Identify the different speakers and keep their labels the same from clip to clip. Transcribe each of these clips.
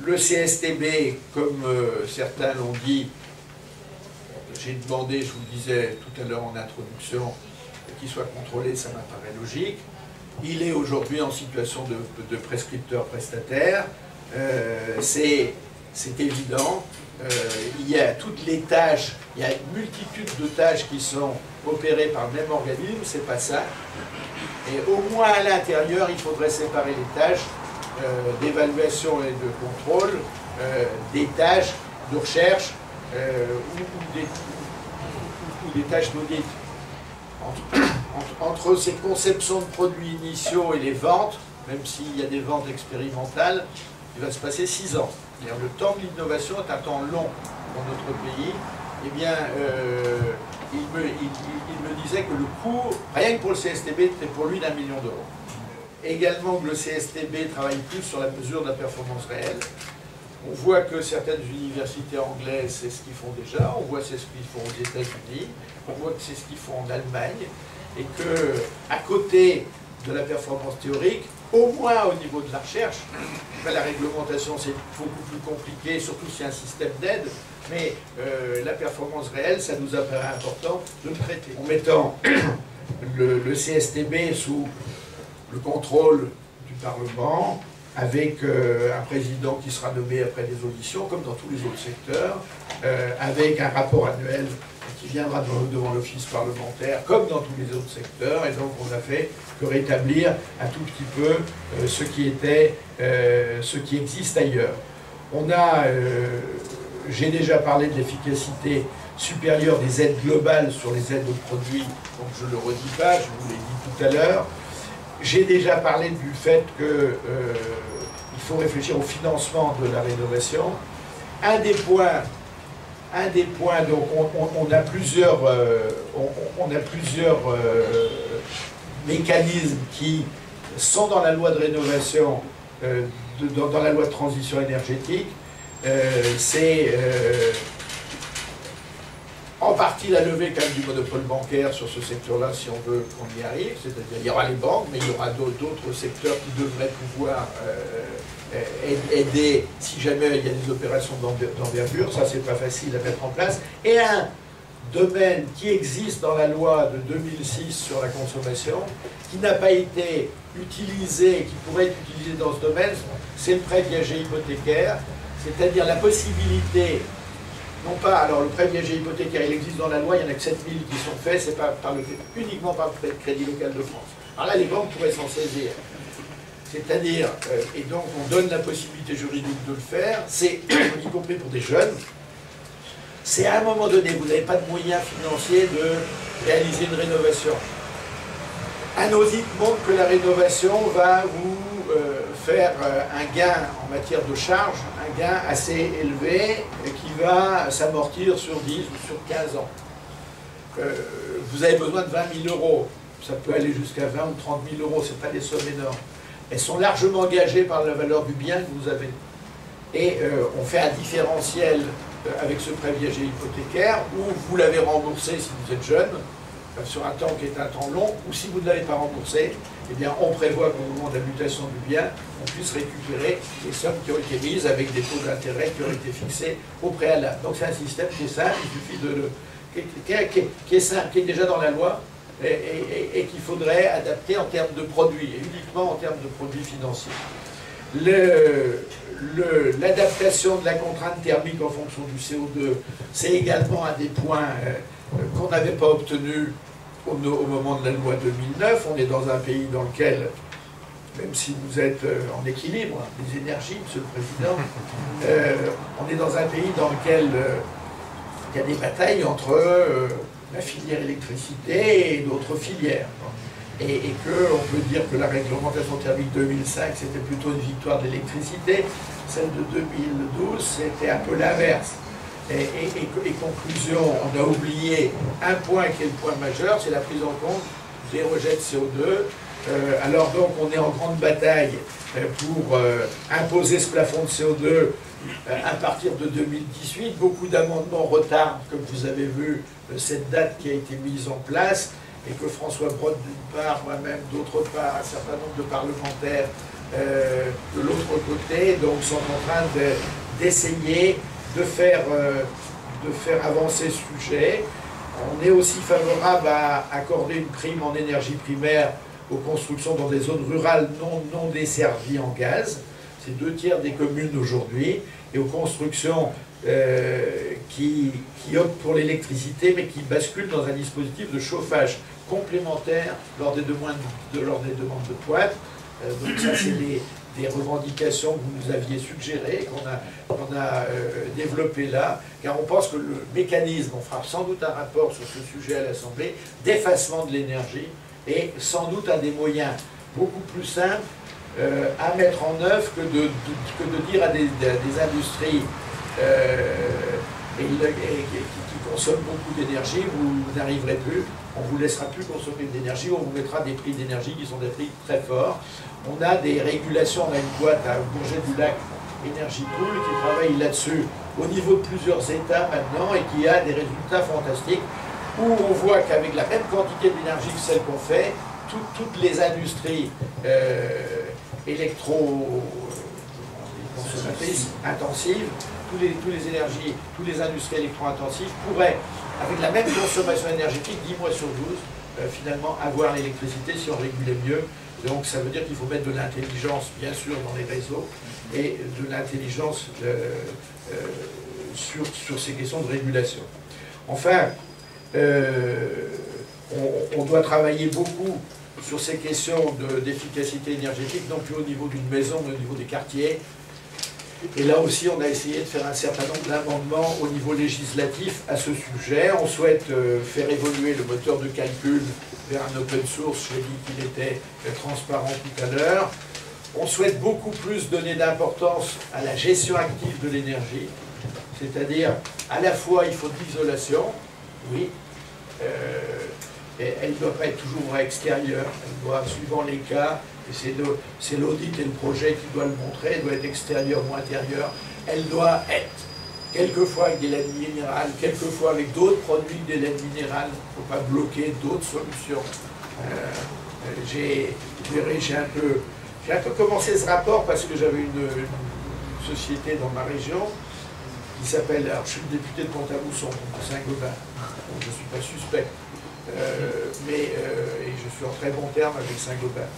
Speaker 1: Le CSTB, comme certains l'ont dit, j'ai demandé, je vous le disais tout à l'heure en introduction, qu'il soit contrôlé, ça m'apparaît logique. Il est aujourd'hui en situation de prescripteur prestataire. C'est évident. Il y a toutes les tâches, il y a une multitude de tâches qui sont opérées par le même organisme, c'est pas ça. Et au moins à l'intérieur, il faudrait séparer les tâches d'évaluation et de contrôle des tâches de recherche ou des tâches d'audit. Entre ces conceptions de produits initiaux et les ventes, même s'il y a des ventes expérimentales, il va se passer 6 ans. Le temps de l'innovation est un temps long dans notre pays. Eh bien, il me disait que le coût, rien que pour le CSTB, était pour lui d'1 million d'euros. Également que le CSTB travaille plus sur la mesure de la performance réelle. On voit que certaines universités anglaises, c'est ce qu'ils font déjà, on voit que c'est ce qu'ils font aux États-Unis, on voit que c'est ce qu'ils font en Allemagne, et que à côté de la performance théorique, au moins au niveau de la recherche, la réglementation c'est beaucoup plus compliqué, surtout s'il y a un système d'aide, mais la performance réelle, ça nous apparaît important de le traiter. En mettant le CSTB sous le contrôle du Parlement, avec un président qui sera nommé après des auditions, comme dans tous les autres secteurs, avec un rapport annuel qui viendra devant l'office parlementaire, comme dans tous les autres secteurs, et donc on n'a fait que rétablir un tout petit peu ce qui existe ailleurs. J'ai déjà parlé de l'efficacité supérieure des aides globales sur les aides aux produits, donc je ne le redis pas, je vous l'ai dit tout à l'heure. J'ai déjà parlé du fait qu'il faut réfléchir au financement de la rénovation. Un des points, donc on a plusieurs mécanismes qui sont dans la loi de rénovation, dans la loi de transition énergétique. C'est en partie la levée quand même du monopole bancaire sur ce secteur-là, si on veut qu'on y arrive. C'est-à-dire il y aura les banques, mais il y aura d'autres secteurs qui devraient pouvoir aider si jamais il y a des opérations d'envergure. Ça, c'est pas facile à mettre en place. Et un domaine qui existe dans la loi de 2006 sur la consommation, qui n'a pas été utilisé, qui pourrait être utilisé dans ce domaine, c'est le prêt viager hypothécaire, c'est-à-dire la possibilité. Non pas, alors le prêt viager hypothécaire, il existe dans la loi, il n'y en a que 7000 qui sont faits, c'est pas uniquement par le Crédit Local de France. Alors là, les banques pourraient s'en saisir. C'est-à-dire, et donc on donne la possibilité juridique de le faire, c'est, y compris pour des jeunes, c'est à un moment donné, vous n'avez pas de moyens financiers de réaliser une rénovation. Un audit montre que la rénovation va vous faire un gain en matière de charge, un gain assez élevé qui va s'amortir sur 10 ou sur 15 ans. Vous avez besoin de 20 000 euros, ça peut aller jusqu'à 20 ou 30 000 euros, ce n'est pas des sommes énormes. Elles sont largement gagées par la valeur du bien que vous avez. Et on fait un différentiel avec ce prêt viager hypothécaire où vous l'avez remboursé si vous êtes jeune, sur un temps qui est un temps long, ou si vous ne l'avez pas remboursé, eh bien on prévoit qu'au moment de la mutation du bien, on puisse récupérer les sommes qui ont été mises avec des taux d'intérêt qui ont été fixés au préalable. Donc c'est un système qui est simple, il suffit qui est simple, qui est déjà dans la loi, et qu'il faudrait adapter en termes de produits, et uniquement en termes de produits financiers. L'adaptation de la contrainte thermique en fonction du CO2, c'est également un des points qu'on n'avait pas obtenu au moment de la loi 2009. On est dans un pays dans lequel, même si vous êtes en équilibre des énergies, Monsieur le Président, on est dans un pays dans lequel il y a des batailles entre la filière électricité et d'autres filières. Et qu'on peut dire que la réglementation thermique 2005, c'était plutôt une victoire de l'électricité. Celle de 2012, c'était un peu l'inverse. Et conclusion, on a oublié un point qui est le point majeur, c'est la prise en compte des rejets de CO2. Alors donc, on est en grande bataille pour imposer ce plafond de CO2 à partir de 2018. Beaucoup d'amendements retardent, comme vous avez vu, cette date qui a été mise en place, et que François Braun, d'une part, moi-même, d'autre part, un certain nombre de parlementaires de l'autre côté, donc sont en train d'essayer de faire avancer ce sujet. On est aussi favorable à accorder une prime en énergie primaire aux constructions dans des zones rurales non desservies en gaz. C'est 2/3 des communes aujourd'hui. Et aux constructions qui optent pour l'électricité, mais qui basculent dans un dispositif de chauffage complémentaire lors des demandes de pointe. Donc ça, c'est des revendications que vous nous aviez suggérées, qu'on a développées là, car on pense que le mécanisme, on fera sans doute un rapport sur ce sujet à l'Assemblée, d'effacement de l'énergie, est sans doute un des moyens beaucoup plus simples à mettre en œuvre que de dire à des industries qui consomment beaucoup d'énergie, vous n'arriverez plus, on ne vous laissera plus consommer de l'énergie, on vous mettra des prix d'énergie qui sont des prix très forts. On a des régulations, on a une boîte à Bourget-du-Lac Energy Pool qui travaille là-dessus au niveau de plusieurs États maintenant et qui a des résultats fantastiques où on voit qu'avec la même quantité d'énergie que celle qu'on fait, toutes les industries consommatrices intensives, tous les industries électro-intensives pourraient, avec la même consommation énergétique, 10 mois sur 12, finalement avoir l'électricité si on régulait mieux. Donc ça veut dire qu'il faut mettre de l'intelligence, bien sûr, dans les réseaux, et de l'intelligence sur ces questions de régulation. Enfin, on doit travailler beaucoup sur ces questions d'efficacité énergétique, non plus au niveau d'une maison, mais au niveau des quartiers. Et là aussi, on a essayé de faire un certain nombre d'amendements au niveau législatif à ce sujet. On souhaite faire évoluer le moteur de calcul vers un open source. J'ai dit qu'il était transparent tout à l'heure. On souhaite beaucoup plus donner d'importance à la gestion active de l'énergie. C'est-à-dire, à la fois, il faut de l'isolation, oui. Elle ne doit pas être toujours extérieure, elle doit, suivant les cas, et c'est l'audit et le projet qui doit le montrer, elle doit être extérieure ou intérieure, elle doit être quelquefois avec des laines minérales, quelquefois avec d'autres produits que des laines minérales, il ne faut pas bloquer d'autres solutions. J'ai un peu commencé ce rapport parce que j'avais une société dans ma région qui s'appelle, alors je suis le député de Pont-à-Mousson, de Saint-Gobain, donc je ne suis pas suspect. Et je suis en très bon terme avec Saint-Gobain.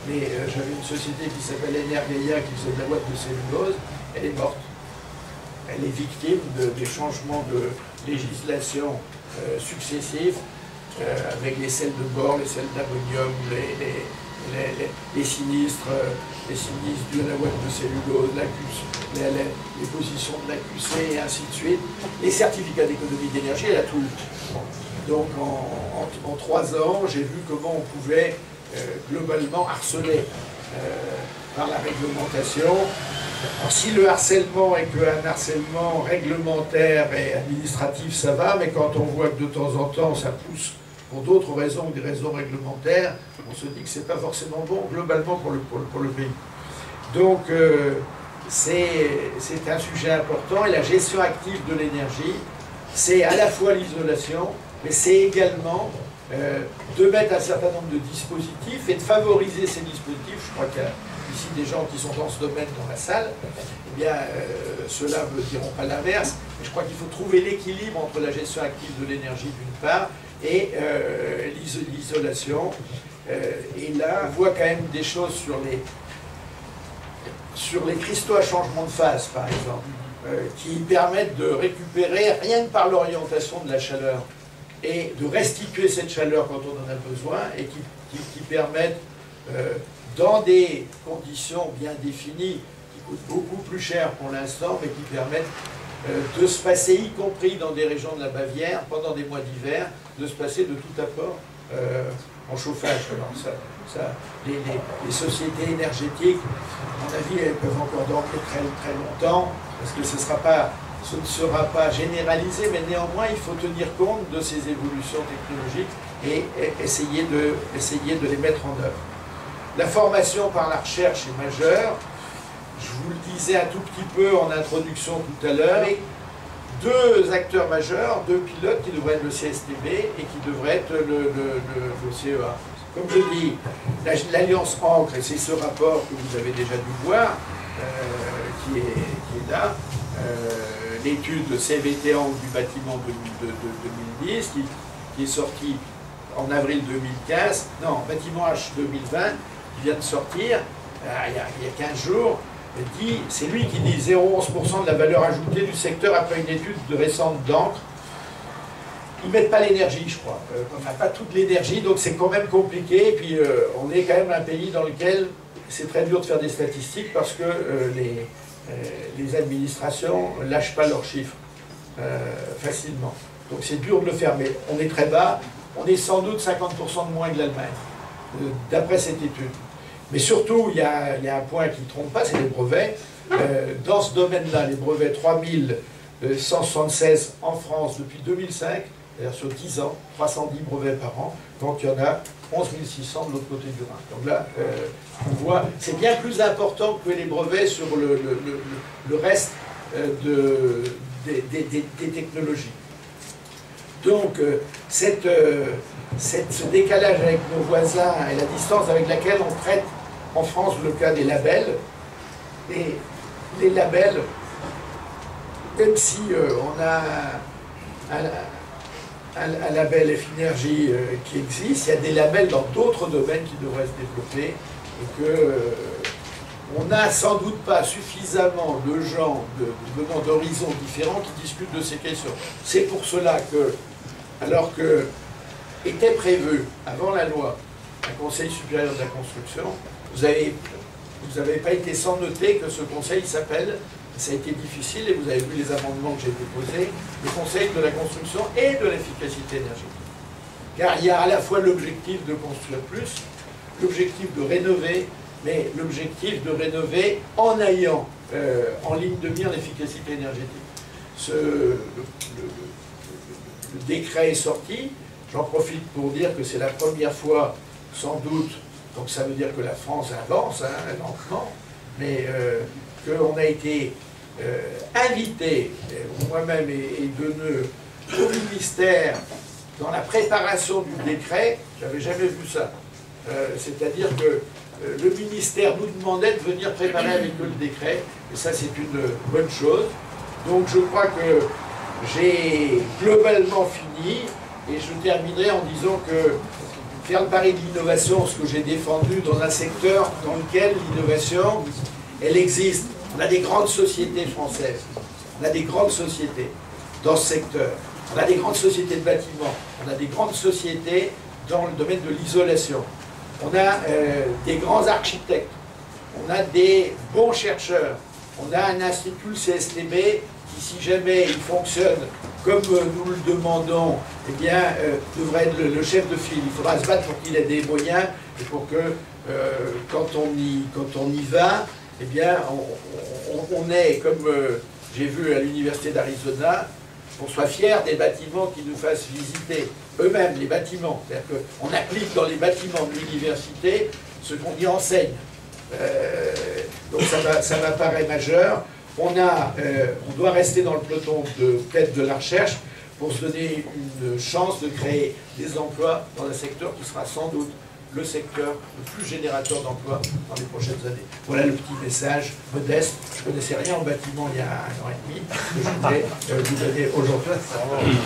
Speaker 1: Mais j'avais une société qui s'appelle Energaia qui faisait de la boîte de cellulose, elle est morte. Elle est victime des changements de législation successifs, avec les sels de bore, les sels d'ammonium, les sinistres dus à la boîte de cellulose, les positions de l'AQC et ainsi de suite. Les certificats d'économie d'énergie, elle a tout eu. Donc en 3 ans, j'ai vu comment on pouvait globalement harceler par la réglementation. Alors, si le harcèlement est qu'un harcèlement réglementaire et administratif, ça va, mais quand on voit que de temps en temps ça pousse pour d'autres raisons que des raisons réglementaires, on se dit que c'est pas forcément bon globalement pour le pays. Donc c'est un sujet important et la gestion active de l'énergie, c'est à la fois l'isolation, mais c'est également de mettre un certain nombre de dispositifs et de favoriser ces dispositifs. Je crois qu'il y a ici des gens qui sont dans ce domaine dans la salle, eh bien ceux-là ne me diront pas l'inverse, mais je crois qu'il faut trouver l'équilibre entre la gestion active de l'énergie d'une part et l'isolation. Et là, on voit quand même des choses sur les cristaux à changement de phase, par exemple, qui permettent de récupérer, rien que par l'orientation de la chaleur, et de restituer cette chaleur quand on en a besoin, et qui permettent, dans des conditions bien définies, qui coûtent beaucoup plus cher pour l'instant, mais qui permettent de se passer, y compris dans des régions de la Bavière, pendant des mois d'hiver, de se passer de tout apport en chauffage. Alors les sociétés énergétiques, à mon avis, elles peuvent encore dormir très, très longtemps, parce que ce ne sera pas généralisé, mais néanmoins, il faut tenir compte de ces évolutions technologiques et essayer de les mettre en œuvre. La formation par la recherche est majeure. Je vous le disais un tout petit peu en introduction tout à l'heure, avec 2 acteurs majeurs, 2 pilotes qui devraient être le CSTB et qui devraient être le CEA. comme je dis, l'Alliance Ancre, et c'est ce rapport que vous avez déjà dû voir, qui est là, l'étude CVT Ancre du bâtiment de 2010, qui est sortie en avril 2015, non, bâtiment H 2020, qui vient de sortir, il y a 15 jours, c'est lui qui dit 0,11% de la valeur ajoutée du secteur après une étude récente d'Ancre. Ils ne mettent pas l'énergie, je crois. On n'a pas toute l'énergie, donc c'est quand même compliqué. Et puis on est quand même un pays dans lequel c'est très dur de faire des statistiques parce que les administrations ne lâchent pas leurs chiffres facilement. Donc c'est dur de le faire, mais on est très bas. On est sans doute 50% de moins que l'Allemagne, d'après cette étude. Mais surtout, il y a un point qui ne trompe pas, c'est les brevets. Dans ce domaine-là, les brevets 3176 en France depuis 2005, c'est-à-dire sur 10 ans, 310 brevets par an, donc il y en a 11 600 de l'autre côté du Rhin. Donc là, on voit, c'est bien plus important que les brevets sur le reste des technologies. Donc, ce décalage avec nos voisins et la distance avec laquelle on traite en France le cas des labels, et les labels, même si on a un label F-Énergie qui existe, il y a des labels dans d'autres domaines qui devraient se développer et que on n'a sans doute pas suffisamment de gens venant d'horizons différents qui discutent de ces questions. C'est pour cela que, alors que était prévu, avant la loi, un Conseil supérieur de la construction, vous n'avez pas été sans noter que ce conseil s'appelle, ça a été difficile, et vous avez vu les amendements que j'ai déposés, le Conseil de la construction et de l'efficacité énergétique. Car il y a à la fois l'objectif de construire plus, l'objectif de rénover, mais l'objectif de rénover en ayant en ligne de mire l'efficacité énergétique. Le décret est sorti, j'en profite pour dire que c'est la première fois, sans doute, donc ça veut dire que la France avance, lentement, mais qu'on a été invité, moi-même et Deneux, au ministère, dans la préparation du décret, j'avais jamais vu ça. C'est-à-dire que le ministère nous demandait de venir préparer avec eux le décret, et ça c'est une bonne chose. Donc je crois que j'ai globalement fini, et je terminerai en disant que faire le pari de l'innovation, ce que j'ai défendu dans un secteur dans lequel l'innovation, elle existe. On a des grandes sociétés françaises, on a des grandes sociétés dans ce secteur, on a des grandes sociétés de bâtiments, on a des grandes sociétés dans le domaine de l'isolation, on a des grands architectes, on a des bons chercheurs, on a un institut, le CSTB, qui si jamais il fonctionne comme nous le demandons, eh bien, devrait être le chef de file. Il faudra se battre pour qu'il ait des moyens et pour que, quand on y va, eh bien, on est, comme j'ai vu à l'université d'Arizona, qu'on soit fier des bâtiments qui nous fassent visiter eux-mêmes les bâtiments. C'est-à-dire qu'on applique dans les bâtiments de l'université ce qu'on y enseigne. Donc ça m'apparaît majeur. On doit rester dans le peloton de tête de la recherche pour se donner une chance de créer des emplois dans un secteur qui sera sans doute le secteur le plus générateur d'emplois dans les prochaines années. Voilà le petit message modeste. Je ne connaissais rien en bâtiment il y a 1 an et demi, que je voulais vous donner aujourd'hui.